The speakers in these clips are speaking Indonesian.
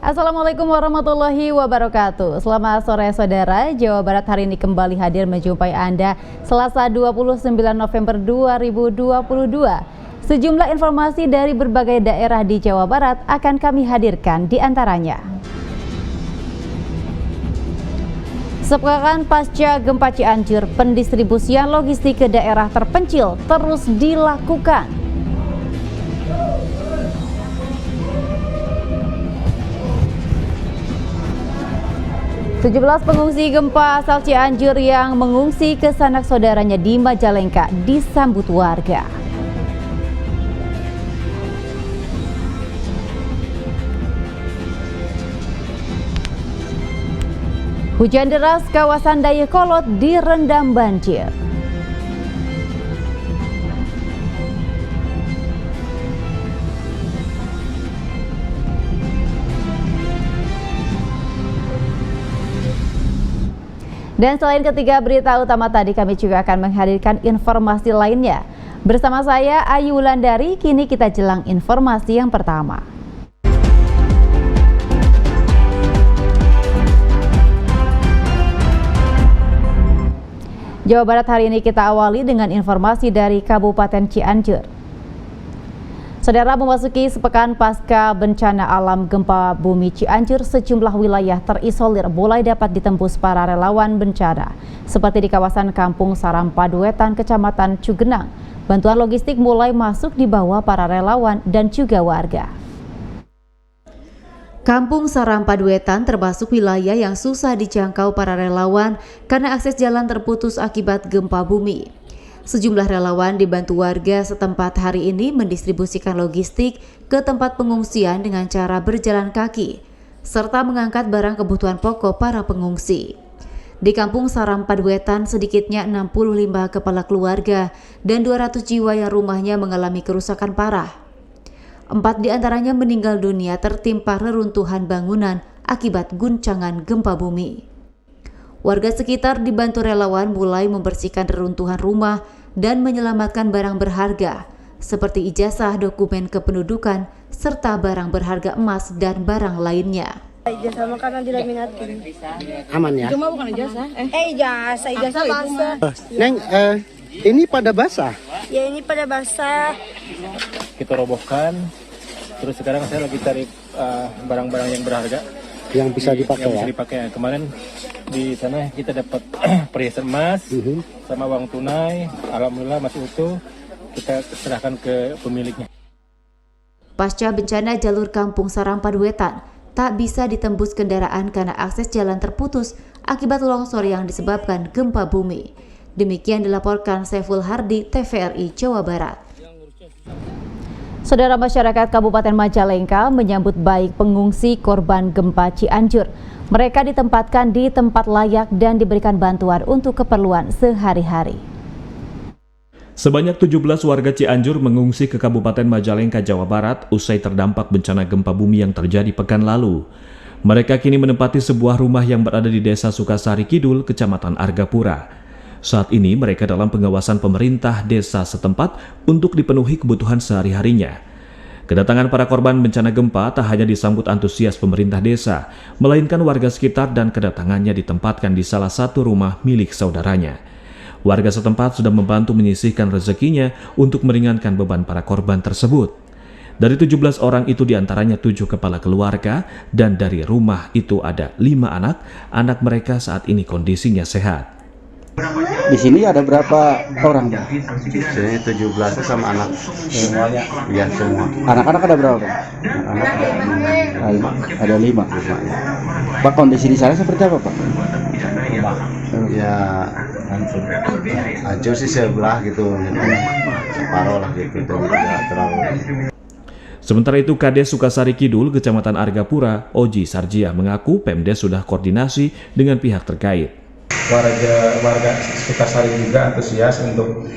Assalamualaikum warahmatullahi wabarakatuh. Selamat sore saudara, Jawa Barat hari ini kembali hadir menjumpai Anda Selasa 29 November 2022. Sejumlah informasi dari berbagai daerah di Jawa Barat akan kami hadirkan di antaranya. Sepekan pasca gempa Cianjur, pendistribusian logistik ke daerah terpencil terus dilakukan. Sejumlah pengungsi gempa asal Cianjur yang mengungsi ke sanak saudaranya di Majalengka disambut warga. Hujan deras kawasan Dayakolot direndam banjir. Dan selain ketiga berita utama tadi, kami juga akan menghadirkan informasi lainnya. Bersama saya Ayu Wulandari, kini kita jelang informasi yang pertama. Jawa Barat hari ini kita awali dengan informasi dari Kabupaten Cianjur. Saudara, memasuki sepekan pasca bencana alam gempa bumi Cianjur, sejumlah wilayah terisolir mulai dapat ditembus para relawan bencana. Seperti di kawasan Kampung Sarampaduetan, Kecamatan Cugenang, bantuan logistik mulai masuk dibawa para relawan dan juga warga. Kampung Sarampaduetan termasuk wilayah yang susah dijangkau para relawan karena akses jalan terputus akibat gempa bumi. Sejumlah relawan dibantu warga setempat hari ini mendistribusikan logistik ke tempat pengungsian dengan cara berjalan kaki, serta mengangkat barang kebutuhan pokok para pengungsi. Di Kampung Sarampaduetan sedikitnya 65 kepala keluarga dan 200 jiwa yang rumahnya mengalami kerusakan parah. 4 diantaranya meninggal dunia tertimpa reruntuhan bangunan akibat guncangan gempa bumi. Warga sekitar dibantu relawan mulai membersihkan reruntuhan rumah dan menyelamatkan barang berharga seperti ijazah, dokumen kependudukan, serta barang berharga emas dan barang lainnya. Ijazah makanan dilaminatin. Aman ya? Cuma bukan ijazah. Ijazah basah. Neng, ini pada basah? Ya ini pada basah. Kita robohkan, terus sekarang saya lagi cari barang-barang yang berharga yang bisa dipakai ya? Dipakai. Kemarin di sana kita dapat perhiasan emas sama uang tunai, alhamdulillah masih utuh, kita serahkan ke pemiliknya. Pasca bencana jalur Kampung Sarampaduetan tak bisa ditembus kendaraan karena akses jalan terputus akibat longsor yang disebabkan gempa bumi. Demikian dilaporkan Saiful Hardi, TVRI Jawa Barat. Saudara, masyarakat Kabupaten Majalengka menyambut baik pengungsi korban gempa Cianjur. Mereka ditempatkan di tempat layak dan diberikan bantuan untuk keperluan sehari-hari. Sebanyak 17 warga Cianjur mengungsi ke Kabupaten Majalengka, Jawa Barat usai terdampak bencana gempa bumi yang terjadi pekan lalu. Mereka kini menempati sebuah rumah yang berada di Desa Sukasari Kidul, Kecamatan Argapura. Saat ini mereka dalam pengawasan pemerintah desa setempat untuk dipenuhi kebutuhan sehari-harinya. Kedatangan para korban bencana gempa tak hanya disambut antusias pemerintah desa, melainkan warga sekitar dan kedatangannya ditempatkan di salah satu rumah milik saudaranya. Warga setempat sudah membantu menyisihkan rezekinya untuk meringankan beban para korban tersebut. Dari 17 orang itu diantaranya 7 kepala keluarga dan dari rumah itu ada 5 anak mereka saat ini kondisinya sehat. Di sini ada berapa orang? Di sini 17 sama anak semuanya. Ya semua. Anak-anak ada berapa? Anak Ada 5. Pak, kondisi di sana seperti apa, Pak? ya hancur sih sebelah gitu, separuh lah gitu, tidak terlalu. Sementara itu, Kades Sukasari Kidul, Kecamatan Argapura, Oji Sarjiah mengaku Pemdes sudah koordinasi dengan pihak terkait. Warga Sukasari juga antusias untuk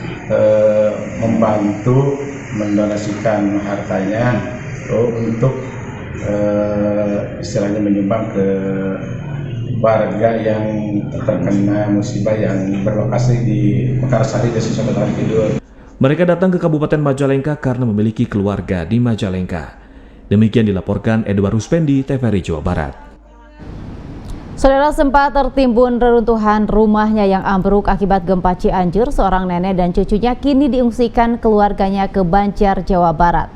membantu mendonasikan hartanya untuk istilahnya menyumbang ke warga yang terkena musibah yang berlokasi di Mekarsari, Desa Sukasari Kidul. Mereka datang ke Kabupaten Majalengka karena memiliki keluarga di Majalengka. Demikian dilaporkan Edward Ruspendi, TVRI Jawa Barat. Saudara, sempat tertimbun reruntuhan rumahnya yang ambruk akibat gempa Cianjur, seorang nenek dan cucunya kini diungsikan keluarganya ke Banjar, Jawa Barat.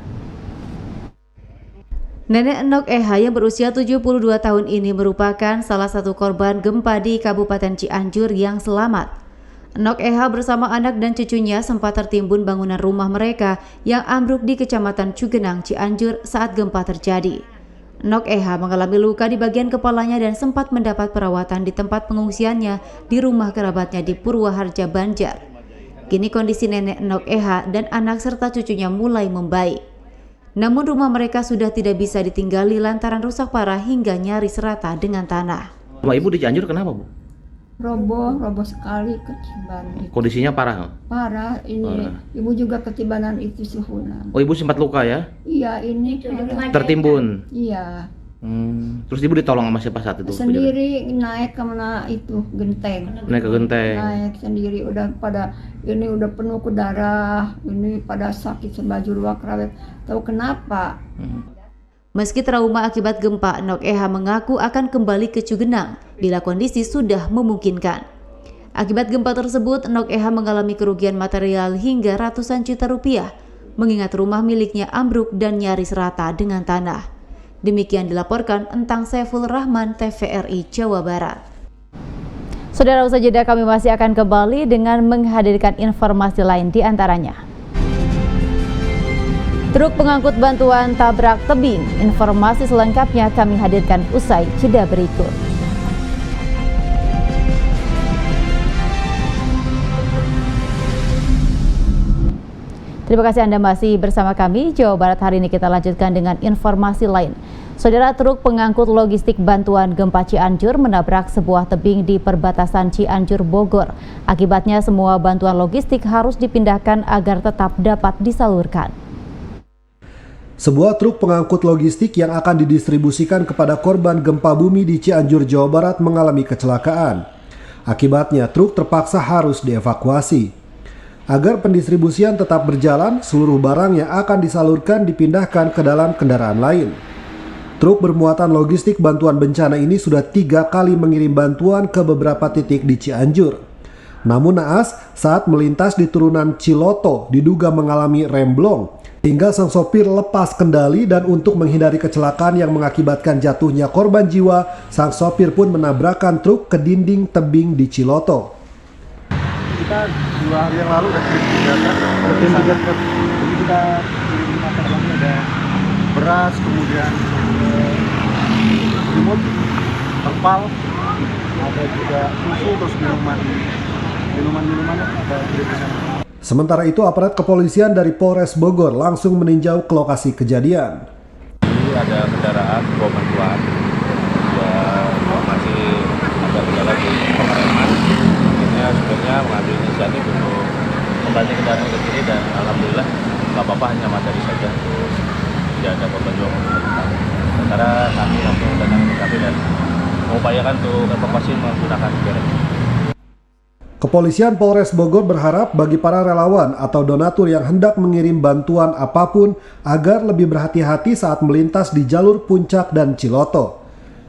Nenek Enok Eha yang berusia 72 tahun ini merupakan salah satu korban gempa di Kabupaten Cianjur yang selamat. Enok Eha bersama anak dan cucunya sempat tertimbun bangunan rumah mereka yang ambruk di Kecamatan Cugenang, Cianjur saat gempa terjadi. Enok Eha mengalami luka di bagian kepalanya dan sempat mendapat perawatan di tempat pengungsiannya di rumah kerabatnya di Purwaharja, Banjar. Kini kondisi nenek Enok Eha dan anak serta cucunya mulai membaik. Namun rumah mereka sudah tidak bisa ditinggali lantaran rusak parah hingga nyaris rata dengan tanah. Rumah ibu di Cianjur kenapa, Bu? Roboh sekali ketiban. Kondisinya parah? Parah, ini ibu juga ketibanan itu suhunan. Oh, ibu sempat luka ya? Iya, ini Tertimbun? Iya. Terus ibu ditolong sama siapa saat itu? Sendiri naik ke mana itu, genteng. Naik ke genteng? Naik sendiri, udah pada, ini udah penuh ke darah, ini pada sakit sebaju ruak rawet. Tahu kenapa? Meski trauma akibat gempa, Enok Eha mengaku akan kembali ke Cugenang bila kondisi sudah memungkinkan. Akibat gempa tersebut, Enok Eha mengalami kerugian material hingga ratusan juta rupiah, mengingat rumah miliknya ambruk dan nyaris rata dengan tanah. Demikian dilaporkan Entang Saiful Rahman, TVRI Jawa Barat. Saudara, usai jeda kami masih akan kembali dengan menghadirkan informasi lain di antaranya. Truk pengangkut bantuan tabrak tebing. Informasi selengkapnya kami hadirkan usai jeda berikut. Terima kasih Anda masih bersama kami. Jawa Barat hari ini kita lanjutkan dengan informasi lain. Saudara, truk pengangkut logistik bantuan gempa Cianjur menabrak sebuah tebing di perbatasan Cianjur Bogor. Akibatnya semua bantuan logistik harus dipindahkan agar tetap dapat disalurkan. Sebuah truk pengangkut logistik yang akan didistribusikan kepada korban gempa bumi di Cianjur, Jawa Barat mengalami kecelakaan. Akibatnya truk terpaksa harus dievakuasi. Agar pendistribusian tetap berjalan, seluruh barang yang akan disalurkan dipindahkan ke dalam kendaraan lain. Truk bermuatan logistik bantuan bencana ini sudah 3 kali mengirim bantuan ke beberapa titik di Cianjur. Namun naas, saat melintas di turunan Ciloto diduga mengalami remblong, hingga sang sopir lepas kendali dan untuk menghindari kecelakaan yang mengakibatkan jatuhnya korban jiwa, sang sopir pun menabrakkan truk ke dinding tebing di Ciloto. Kita 2 hari yang lalu udah kirim data, jadi kita kirim masalahnya ada beras, kemudian selimut, terpal, ada juga susu, terus minuman ada kirim ke sana. Sementara itu, aparat kepolisian dari Polres Bogor langsung meninjau ke lokasi kejadian. Jadi ada kendaraan bawa bantuan, ya masih ada kendala di pengereman. Ini sebenarnya mengambil inisiatif untuk kembali kendaraan ke sini dan alhamdulillah nggak apa-apa, hanya materi saja, tidak ada korban jiwa. Sementara kami langsung datang ke TKP dan mengupayakan untuk evakuasi menggunakan derek. Kepolisian Polres Bogor berharap bagi para relawan atau donatur yang hendak mengirim bantuan apapun agar lebih berhati-hati saat melintas di jalur Puncak dan Ciloto.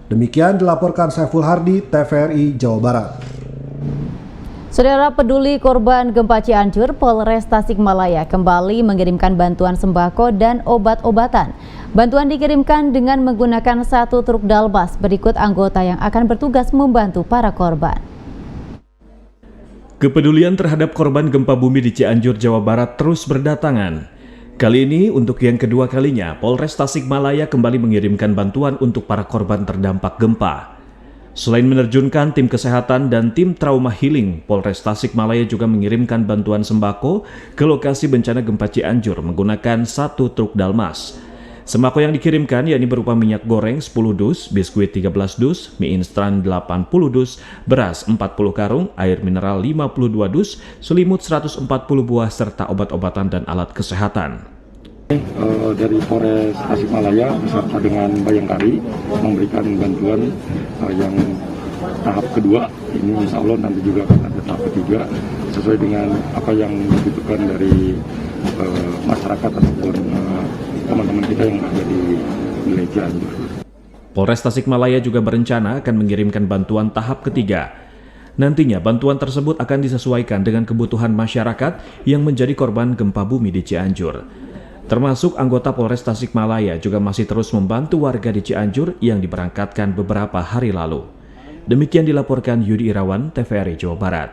Demikian dilaporkan Saiful Hardi, TVRI Jawa Barat. Saudara, peduli korban gempa Cianjur, Polres Tasikmalaya kembali mengirimkan bantuan sembako dan obat-obatan. Bantuan dikirimkan dengan menggunakan 1 truk dalbas. Berikut anggota yang akan bertugas membantu para korban. Kepedulian terhadap korban gempa bumi di Cianjur, Jawa Barat terus berdatangan. Kali ini untuk yang kedua kalinya, Polres Tasikmalaya kembali mengirimkan bantuan untuk para korban terdampak gempa. Selain menerjunkan tim kesehatan dan tim trauma healing, Polres Tasikmalaya juga mengirimkan bantuan sembako ke lokasi bencana gempa Cianjur menggunakan 1 truk dalmas. Sembako yang dikirimkan yakni berupa minyak goreng 10 dus, biskuit 13 dus, mie instan 80 dus, beras 40 karung, air mineral 52 dus, selimut 140 buah, serta obat-obatan dan alat kesehatan. Dari Polres Tasikmalaya beserta dengan Bayangkari memberikan bantuan yang tahap kedua. Ini insya Allah nanti juga akan ada tahap ketiga sesuai dengan apa yang dibutuhkan dari masyarakat ataupun teman-teman kita yang ada di wilayah Cianjur. Polres Tasikmalaya juga berencana akan mengirimkan bantuan tahap ketiga. Nantinya bantuan tersebut akan disesuaikan dengan kebutuhan masyarakat yang menjadi korban gempa bumi di Cianjur. Termasuk anggota Polres Tasikmalaya juga masih terus membantu warga di Cianjur yang diberangkatkan beberapa hari lalu. Demikian dilaporkan Yudi Irawan, TVRI Jawa Barat.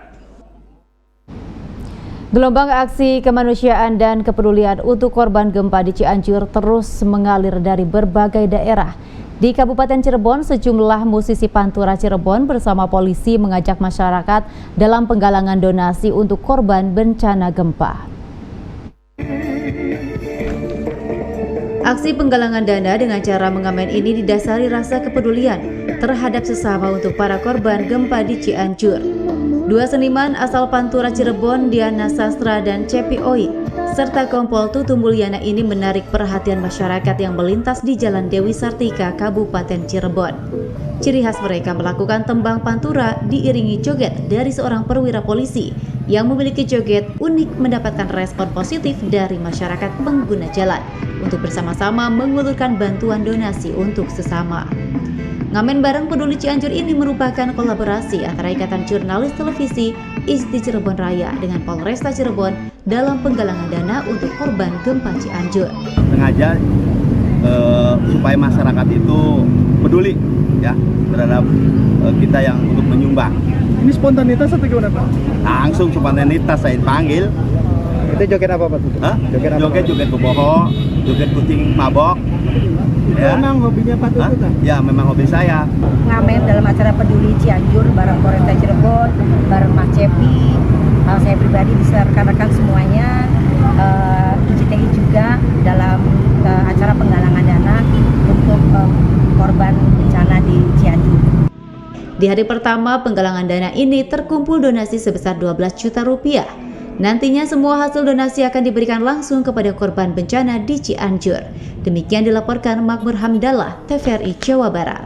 Gelombang aksi kemanusiaan dan kepedulian untuk korban gempa di Cianjur terus mengalir dari berbagai daerah. Di Kabupaten Cirebon, sejumlah musisi Pantura Cirebon bersama polisi mengajak masyarakat dalam penggalangan donasi untuk korban bencana gempa. Aksi penggalangan dana dengan cara mengamen ini didasari rasa kepedulian terhadap sesama untuk para korban gempa di Cianjur. Dua seniman asal Pantura Cirebon, Diana Sastra dan Cepi Oi, serta Kompol Tutu Mulyana ini menarik perhatian masyarakat yang melintas di Jalan Dewi Sartika, Kabupaten Cirebon. Ciri khas mereka melakukan tembang Pantura diiringi joget dari seorang perwira polisi yang memiliki joget unik mendapatkan respon positif dari masyarakat pengguna jalan untuk bersama-sama mengulurkan bantuan donasi untuk sesama. Ngamen bareng Peduli Cianjur ini merupakan kolaborasi antara Ikatan Jurnalis Televisi ISTI Cirebon Raya dengan Polresta Cirebon dalam penggalangan dana untuk korban gempa Cianjur. Sengaja supaya masyarakat itu peduli ya terhadap kita yang untuk menyumbang. Ini spontanitas atau gimana Pak? Langsung spontanitas saya panggil. Itu joget apa Pak? Joget beboho, joget kucing mabok. Ya. Memang hobinya Pak Tutu kan? Ya, memang hobi saya. Ngamen dalam acara Peduli Cianjur bareng Polresta Cirebon, bareng Mas Cepi. Saya pribadi bisa rekan-rekan semuanya. IJTI juga dalam acara penggalangan dana untuk korban bencana di Cianjur. Di hari pertama penggalangan dana ini terkumpul donasi sebesar 12 juta rupiah. Nantinya semua hasil donasi akan diberikan langsung kepada korban bencana di Cianjur. Demikian dilaporkan Makmur Hamdallah, TVRI Jawa Barat.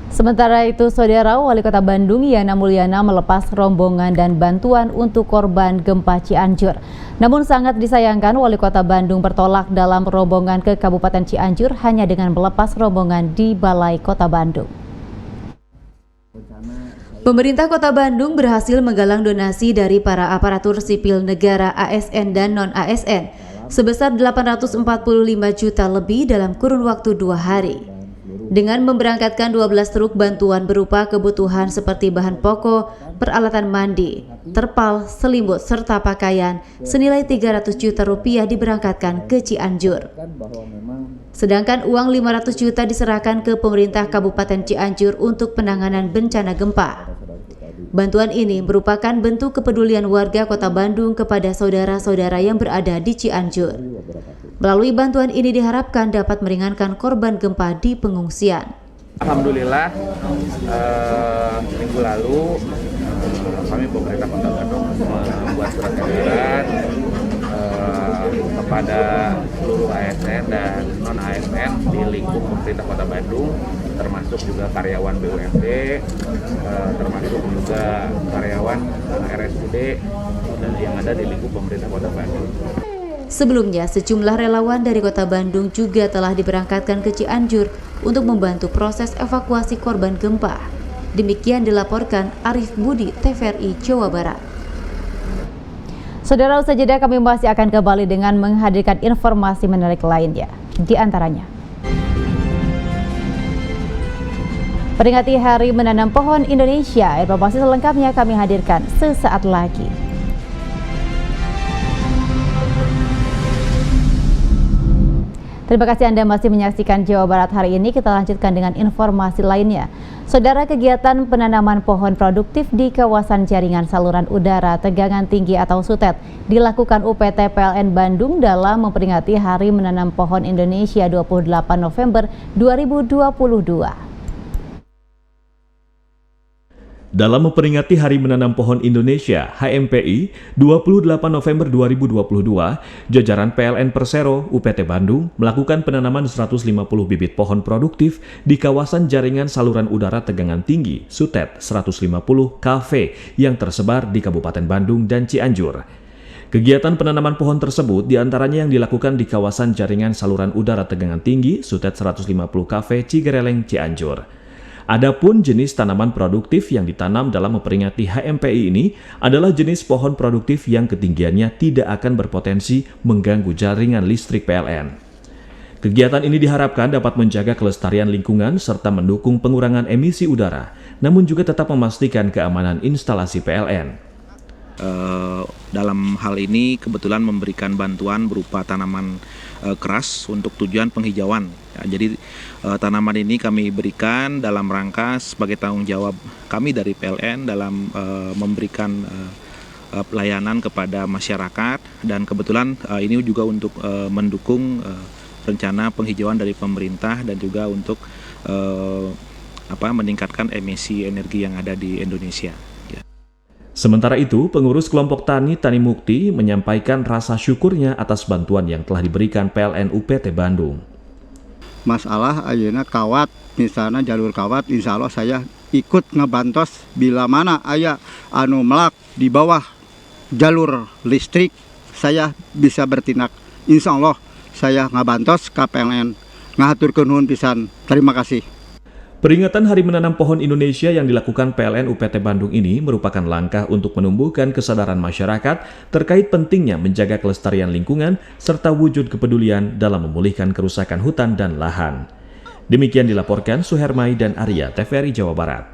Sementara itu, Saudara Wali Kota Bandung Yana Mulyana melepas rombongan dan bantuan untuk korban gempa Cianjur. Namun sangat disayangkan Wali Kota Bandung bertolak dalam rombongan ke Kabupaten Cianjur hanya dengan melepas rombongan di Balai Kota Bandung. Pemerintah Kota Bandung berhasil menggalang donasi dari para aparatur sipil negara ASN dan non-ASN sebesar 845 juta lebih dalam kurun waktu 2 hari. Dengan memberangkatkan 12 truk bantuan berupa kebutuhan seperti bahan pokok, peralatan mandi, terpal, selimut, serta pakaian senilai 300 juta rupiah diberangkatkan ke Cianjur. Sedangkan uang 500 juta diserahkan ke pemerintah Kabupaten Cianjur untuk penanganan bencana gempa. Bantuan ini merupakan bentuk kepedulian warga Kota Bandung kepada saudara-saudara yang berada di Cianjur. Melalui bantuan ini diharapkan dapat meringankan korban gempa di pengungsian. Alhamdulillah, minggu lalu kami pemerintah Kota Bandung membuat surat edaran kepada seluruh ASN dan non-ASN di lingkup pemerintah Kota Bandung, termasuk juga karyawan BUMD, termasuk juga karyawan RSUD dan yang ada di lingkup pemerintah Kota Bandung. Sebelumnya, sejumlah relawan dari Kota Bandung juga telah diberangkatkan ke Cianjur untuk membantu proses evakuasi korban gempa. Demikian dilaporkan Arif Budi, TVRI Jawa Barat. Saudara, usai jeda kami masih akan kembali dengan menghadirkan informasi menarik lainnya. Di antaranya, peringati Hari Menanam Pohon Indonesia. Informasi selengkapnya kami hadirkan sesaat lagi. Terima kasih Anda masih menyaksikan Jawa Barat hari ini. Kita lanjutkan dengan informasi lainnya. Saudara, kegiatan penanaman pohon produktif di kawasan jaringan saluran udara tegangan tinggi atau SUTED dilakukan UPT PLN Bandung dalam memperingati Hari Menanam Pohon Indonesia 28 November 2022. Dalam memperingati Hari Menanam Pohon Indonesia HMPI 28 November 2022, jajaran PLN Persero UPT Bandung melakukan penanaman 150 bibit pohon produktif di kawasan jaringan saluran udara tegangan tinggi SUTED 150 kV yang tersebar di Kabupaten Bandung dan Cianjur. Kegiatan penanaman pohon tersebut diantaranya yang dilakukan di kawasan jaringan saluran udara tegangan tinggi Sutet 150 Cafe Cigereleng, Cianjur. Adapun jenis tanaman produktif yang ditanam dalam memperingati HMPI ini adalah jenis pohon produktif yang ketinggiannya tidak akan berpotensi mengganggu jaringan listrik PLN. Kegiatan ini diharapkan dapat menjaga kelestarian lingkungan serta mendukung pengurangan emisi udara, namun juga tetap memastikan keamanan instalasi PLN. Dalam hal ini kebetulan memberikan bantuan berupa tanaman keras untuk tujuan penghijauan. Ya, jadi tanaman ini kami berikan dalam rangka sebagai tanggung jawab kami dari PLN dalam memberikan pelayanan kepada masyarakat, dan kebetulan ini juga untuk mendukung rencana penghijauan dari pemerintah dan juga untuk meningkatkan emisi energi yang ada di Indonesia. Sementara itu, pengurus kelompok Tani Mukti menyampaikan rasa syukurnya atas bantuan yang telah diberikan PLN UPT Bandung. Masalah ayeuna kawat, misalnya jalur kawat, insya Allah saya ikut ngebantos bila mana aya anu melak di bawah jalur listrik, saya bisa bertindak. Insya Allah saya ngabantos ke PLN. Ngahaturkeun nuhun pisan. Terima kasih. Peringatan Hari Menanam Pohon Indonesia yang dilakukan PLN UPT Bandung ini merupakan langkah untuk menumbuhkan kesadaran masyarakat terkait pentingnya menjaga kelestarian lingkungan serta wujud kepedulian dalam memulihkan kerusakan hutan dan lahan. Demikian dilaporkan Suhermai dan Arya, TVRI Jawa Barat.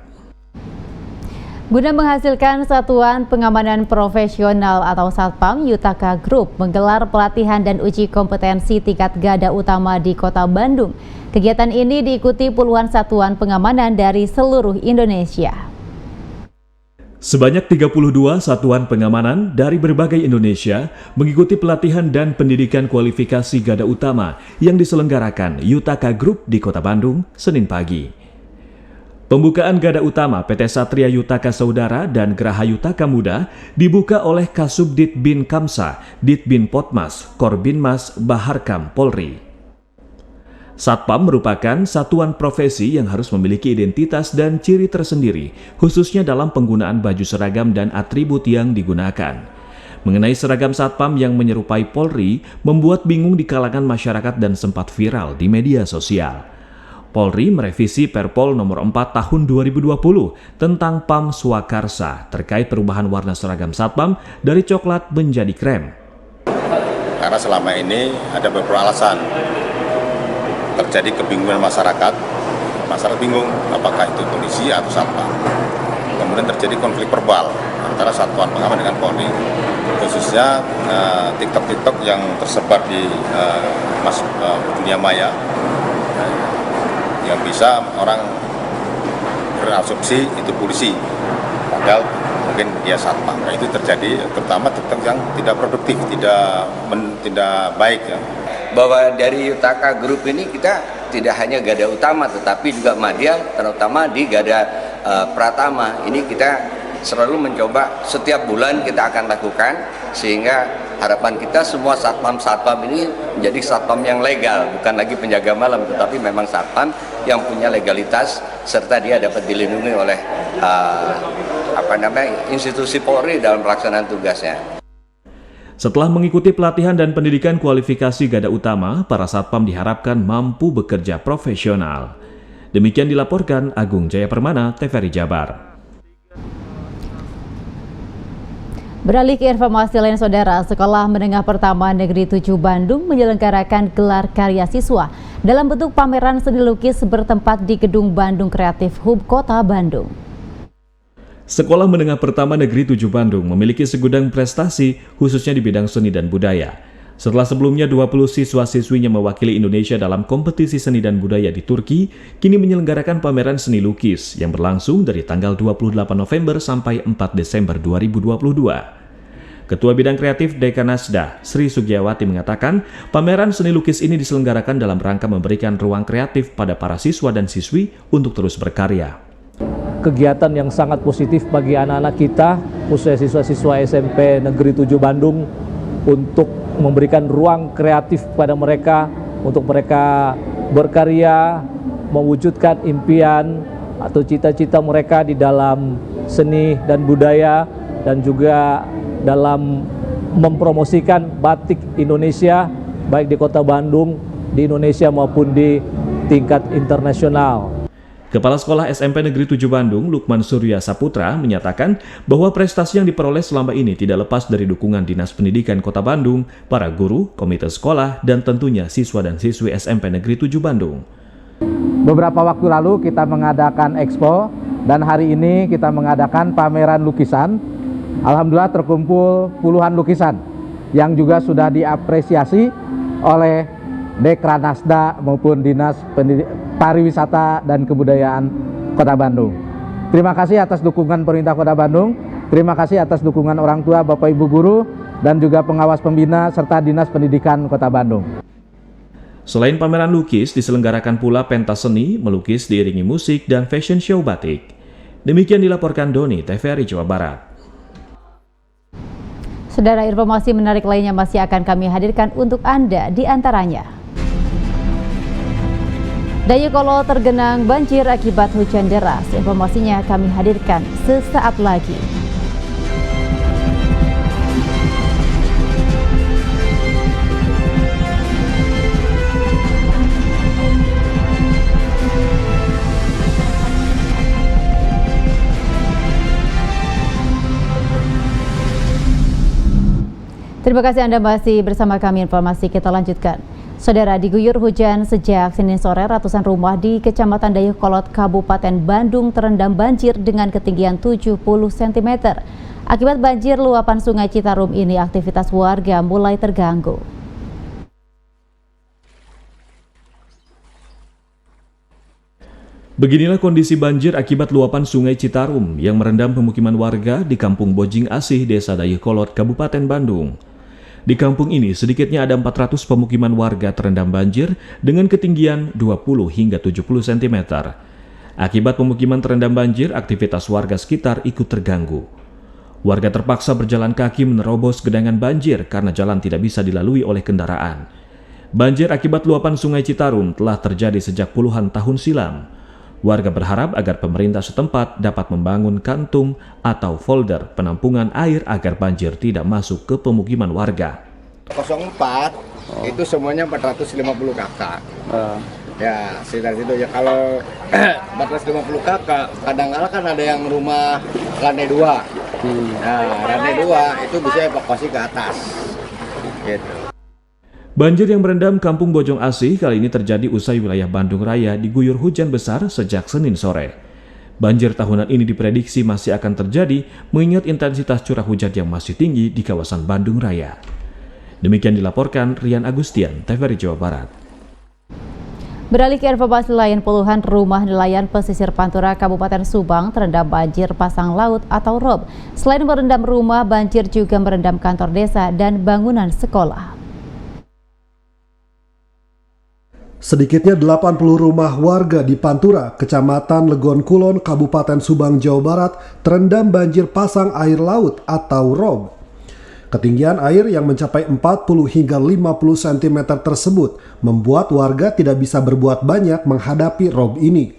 Guna menghasilkan Satuan Pengamanan Profesional atau Satpam, Yutaka Group menggelar pelatihan dan uji kompetensi tingkat garda utama di Kota Bandung. Kegiatan ini diikuti puluhan satuan pengamanan dari seluruh Indonesia. Sebanyak 32 satuan pengamanan dari berbagai Indonesia mengikuti pelatihan dan pendidikan kualifikasi garda utama yang diselenggarakan Yutaka Group di Kota Bandung, Senin pagi. Pembukaan garda utama PT Satria Yutaka Saudara dan Geraha Yutaka Muda dibuka oleh Kasubdit Bin Kamsa, Ditbin Potmas, Korbinmas, Baharkam, Polri. Satpam merupakan satuan profesi yang harus memiliki identitas dan ciri tersendiri, khususnya dalam penggunaan baju seragam dan atribut yang digunakan. Mengenai seragam Satpam yang menyerupai Polri, membuat bingung di kalangan masyarakat dan sempat viral di media sosial. Polri merevisi Perpol nomor 4 tahun 2020 tentang PAM Swakarsa terkait perubahan warna seragam Satpam dari coklat menjadi krem. Karena selama ini ada beberapa alasan. Terjadi kebingungan masyarakat bingung apakah itu polisi atau satpam. Kemudian terjadi konflik verbal antara satuan pengaman dengan Polri, khususnya TikTok yang tersebar di dunia maya, yang bisa orang berasumsi itu polisi, padahal mungkin dia satpam. Nah, itu terjadi terutama TikTok yang tidak produktif, tidak baik ya. Bahwa dari Yutaka Group ini kita tidak hanya garda utama tetapi juga madya, terutama di garda pratama. Ini kita selalu mencoba setiap bulan kita akan lakukan, sehingga harapan kita semua satpam ini menjadi satpam yang legal, bukan lagi penjaga malam tetapi memang satpam yang punya legalitas serta dia dapat dilindungi oleh institusi Polri dalam pelaksanaan tugasnya. Setelah mengikuti pelatihan dan pendidikan kualifikasi garda utama, para satpam diharapkan mampu bekerja profesional. Demikian dilaporkan Agung Jaya Permana, TVRI Jabar. Beralih ke informasi lain, Saudara, Sekolah Menengah Pertama Negeri 7 Bandung menyelenggarakan gelar karya siswa dalam bentuk pameran seni lukis bertempat di Gedung Bandung Kreatif Hub Kota Bandung. Sekolah Menengah Pertama Negeri 7 Bandung memiliki segudang prestasi khususnya di bidang seni dan budaya. Setelah sebelumnya 20 siswa-siswinya mewakili Indonesia dalam kompetisi seni dan budaya di Turki, kini menyelenggarakan pameran seni lukis yang berlangsung dari tanggal 28 November sampai 4 Desember 2022. Ketua Bidang Kreatif Dekanasda, Sri Sugiawati mengatakan, pameran seni lukis ini diselenggarakan dalam rangka memberikan ruang kreatif pada para siswa dan siswi untuk terus berkarya. Kegiatan yang sangat positif bagi anak-anak kita, khususnya siswa-siswa SMP Negeri 7 Bandung, untuk memberikan ruang kreatif kepada mereka, untuk mereka berkarya, mewujudkan impian atau cita-cita mereka di dalam seni dan budaya, dan juga dalam mempromosikan batik Indonesia baik di Kota Bandung, di Indonesia maupun di tingkat internasional. Kepala Sekolah SMP Negeri 7 Bandung, Lukman Surya Saputra, menyatakan bahwa prestasi yang diperoleh selama ini tidak lepas dari dukungan Dinas Pendidikan Kota Bandung, para guru, komite sekolah, dan tentunya siswa dan siswi SMP Negeri 7 Bandung. Beberapa waktu lalu kita mengadakan expo dan hari ini kita mengadakan pameran lukisan. Alhamdulillah terkumpul puluhan lukisan yang juga sudah diapresiasi oleh Dekranasda maupun Dinas Pariwisata dan Kebudayaan Kota Bandung. Terima kasih atas dukungan pemerintah Kota Bandung, terima kasih atas dukungan orang tua, Bapak Ibu guru, dan juga pengawas pembina serta Dinas Pendidikan Kota Bandung. Selain pameran lukis, diselenggarakan pula pentas seni, melukis diiringi musik, dan fashion show batik. Demikian dilaporkan Doni, TVRI Jawa Barat. Saudara, informasi menarik lainnya masih akan kami hadirkan untuk Anda, di antaranya. Dayeuhkolot tergenang banjir akibat hujan deras. Informasinya kami hadirkan sesaat lagi. Terima kasih Anda masih bersama kami. Informasi kita lanjutkan. Saudara, diguyur hujan sejak Senin sore, ratusan rumah di Kecamatan Dayeuhkolot, Kabupaten Bandung terendam banjir dengan ketinggian 70 cm. Akibat banjir luapan Sungai Citarum ini, aktivitas warga mulai terganggu. Beginilah kondisi banjir akibat luapan Sungai Citarum yang merendam pemukiman warga di Kampung Bojing Asih, Desa Dayeuhkolot, Kabupaten Bandung. Di kampung ini sedikitnya ada 400 pemukiman warga terendam banjir dengan ketinggian 20 hingga 70 cm. Akibat pemukiman terendam banjir, aktivitas warga sekitar ikut terganggu. Warga terpaksa berjalan kaki menerobos genangan banjir karena jalan tidak bisa dilalui oleh kendaraan. Banjir akibat luapan Sungai Citarum telah terjadi sejak puluhan tahun silam. Warga berharap agar pemerintah setempat dapat membangun kantung atau folder penampungan air agar banjir tidak masuk ke pemukiman warga. 04 itu semuanya 450 kakak. Ya, sekitar situ ya. Kalau 450 kakak, kadang-kadang kan ada yang rumah lantai 2. Nah, lantai 2 itu bisa evakuasi ke atas. Gitu. Banjir yang merendam Kampung Bojong Asih kali ini terjadi usai wilayah Bandung Raya diguyur hujan besar sejak Senin sore. Banjir tahunan ini diprediksi masih akan terjadi mengingat intensitas curah hujan yang masih tinggi di kawasan Bandung Raya. Demikian dilaporkan Rian Agustian, TVRI Jawa Barat. Beralih ke informasi lain, puluhan rumah nelayan pesisir Pantura, Kabupaten Subang terendam banjir pasang laut atau rob. Selain merendam rumah, banjir juga merendam kantor desa dan bangunan sekolah. Sedikitnya 80 rumah warga di Pantura, Kecamatan Legon Kulon, Kabupaten Subang, Jawa Barat terendam banjir pasang air laut atau rob. Ketinggian air yang mencapai 40 hingga 50 cm tersebut membuat warga tidak bisa berbuat banyak menghadapi rob ini.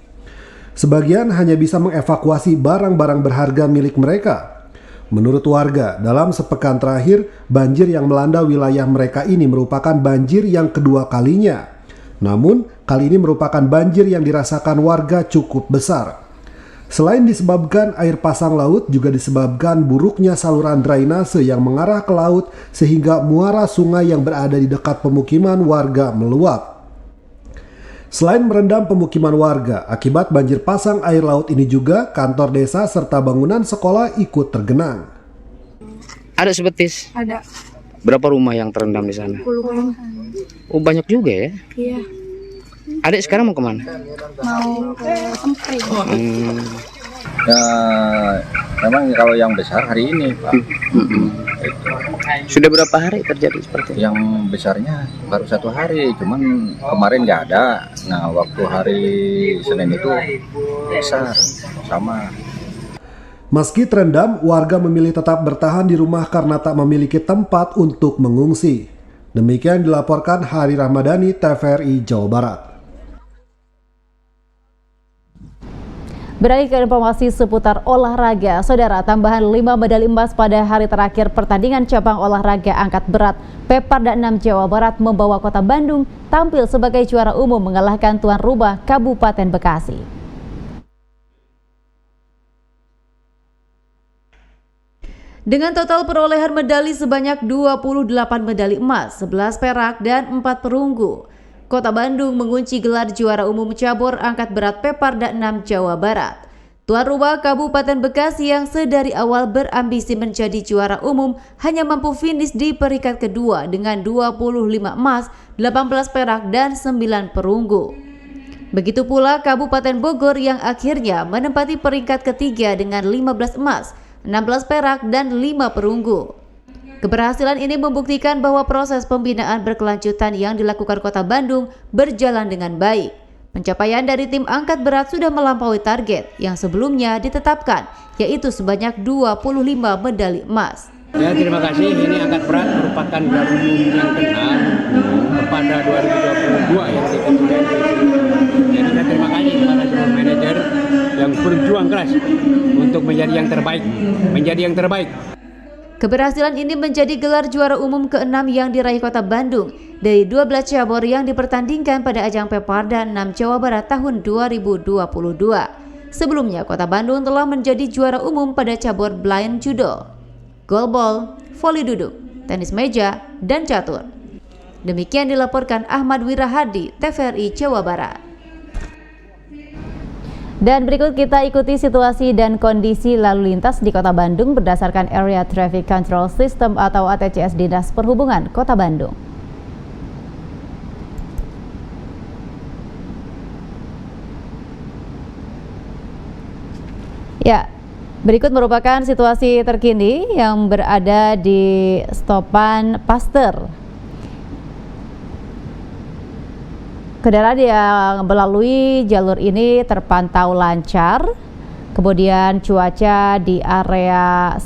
Sebagian hanya bisa mengevakuasi barang-barang berharga milik mereka. Menurut warga, dalam sepekan terakhir, banjir yang melanda wilayah mereka ini merupakan banjir yang kedua kalinya. Namun, kali ini merupakan banjir yang dirasakan warga cukup besar. Selain disebabkan air pasang laut, juga disebabkan buruknya saluran drainase yang mengarah ke laut sehingga muara sungai yang berada di dekat pemukiman warga meluap. Selain merendam pemukiman warga, akibat banjir pasang air laut ini juga kantor desa serta bangunan sekolah ikut tergenang. Ada sebetis? Ada. Berapa rumah yang terendam di sana? 10 rumah. Oh, banyak juga ya? Iya. Adik sekarang mau kemana? Mau ke Sempri. Ya, memang kalau yang besar hari ini, Pak. Sudah berapa hari terjadi seperti itu? Yang besarnya baru 1 hari, cuman kemarin nggak ada. Nah, waktu hari Senin itu besar, sama. Meski terendam, warga memilih tetap bertahan di rumah karena tak memiliki tempat untuk mengungsi. Demikian dilaporkan Hari Ramadhani, TVRI Jawa Barat. Beralih ke informasi seputar olahraga, saudara, tambahan 5 medali emas pada hari terakhir pertandingan cabang olahraga angkat berat Peparda 6 Jawa Barat membawa Kota Bandung tampil sebagai juara umum mengalahkan tuan rumah Kabupaten Bekasi. Dengan total perolehan medali sebanyak 28 medali emas, 11 perak, dan 4 perunggu, Kota Bandung mengunci gelar juara umum cabur angkat berat Peparda 6 Jawa Barat. Tuan rumah Kabupaten Bekasi yang sedari awal berambisi menjadi juara umum hanya mampu finish di peringkat kedua dengan 25 emas, 18 perak, dan 9 perunggu. Begitu pula Kabupaten Bogor yang akhirnya menempati peringkat ketiga dengan 15 emas, 16 perak, dan 5 perunggu. Keberhasilan ini membuktikan bahwa proses pembinaan berkelanjutan yang dilakukan Kota Bandung berjalan dengan baik. Pencapaian dari tim angkat berat sudah melampaui target yang sebelumnya ditetapkan, yaitu sebanyak 25 medali emas. Ya, terima kasih. Ini angkat berat merupakan gelar umum yang ke-6 kepada 2022 yang diikuti. Jadi saya terima kasih kepada semua manajer yang berjuang keras untuk menjadi yang terbaik. Keberhasilan ini menjadi gelar juara umum ke-6 yang diraih Kota Bandung dari 12 cabur yang dipertandingkan pada ajang Peparda 6 Jawa Barat tahun 2022. Sebelumnya, Kota Bandung telah menjadi juara umum pada cabur blind judo, goalball, voli duduk, tenis meja, dan catur. Demikian dilaporkan Ahmad Wirahadi, TVRI Jawa Barat. Dan berikut kita ikuti situasi dan kondisi lalu lintas di Kota Bandung berdasarkan Area Traffic Control System atau ATCS Dinas Perhubungan Kota Bandung. Ya, berikut merupakan situasi terkini yang berada di stopan Pasteur. Kendaraan yang melalui jalur ini terpantau lancar, kemudian cuaca di area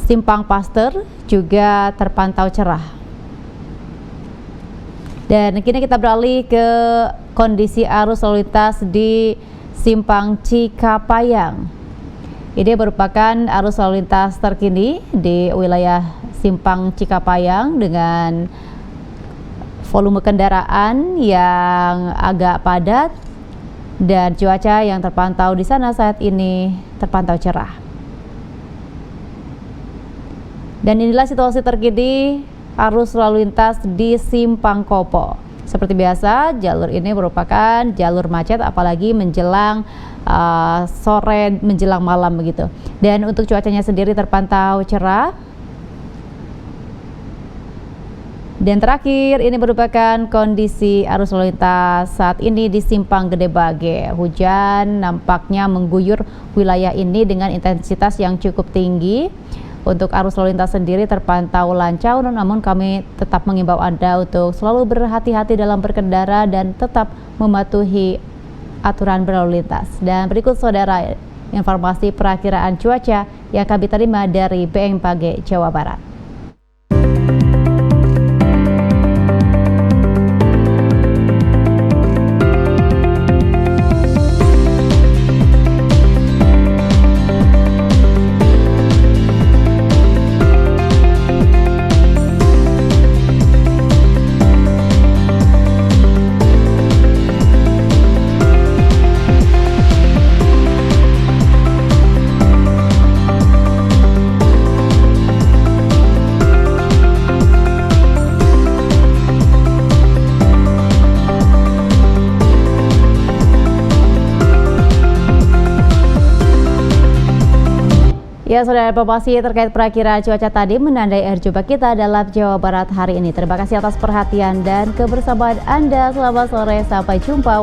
Simpang Pasteur juga terpantau cerah. Dan kini kita beralih ke kondisi arus lalu lintas di Simpang Cikapayang. Ini merupakan arus lalu lintas terkini di wilayah Simpang Cikapayang dengan volume kendaraan yang agak padat dan cuaca yang terpantau di sana saat ini terpantau cerah. Dan inilah situasi terkini arus lalu lintas di Simpang Kopo. Seperti biasa, jalur ini merupakan jalur macet apalagi menjelang sore menjelang malam begitu. Dan untuk cuacanya sendiri terpantau cerah. Dan terakhir, ini merupakan kondisi arus lalu lintas saat ini di Simpang Gede Bage. Hujan nampaknya mengguyur wilayah ini dengan intensitas yang cukup tinggi. Untuk arus lalu lintas sendiri terpantau lancar, namun kami tetap mengimbau Anda untuk selalu berhati-hati dalam berkendara dan tetap mematuhi aturan berlalu lintas. Dan berikut saudara informasi perakiraan cuaca yang kami terima dari BMKG Jawa Barat. Ya, saudara, informasi terkait perakiraan cuaca tadi menandai akhir jumpa kita dalam Jawa Barat hari ini. Terima kasih atas perhatian dan kebersamaan Anda. Selamat sore, sampai jumpa.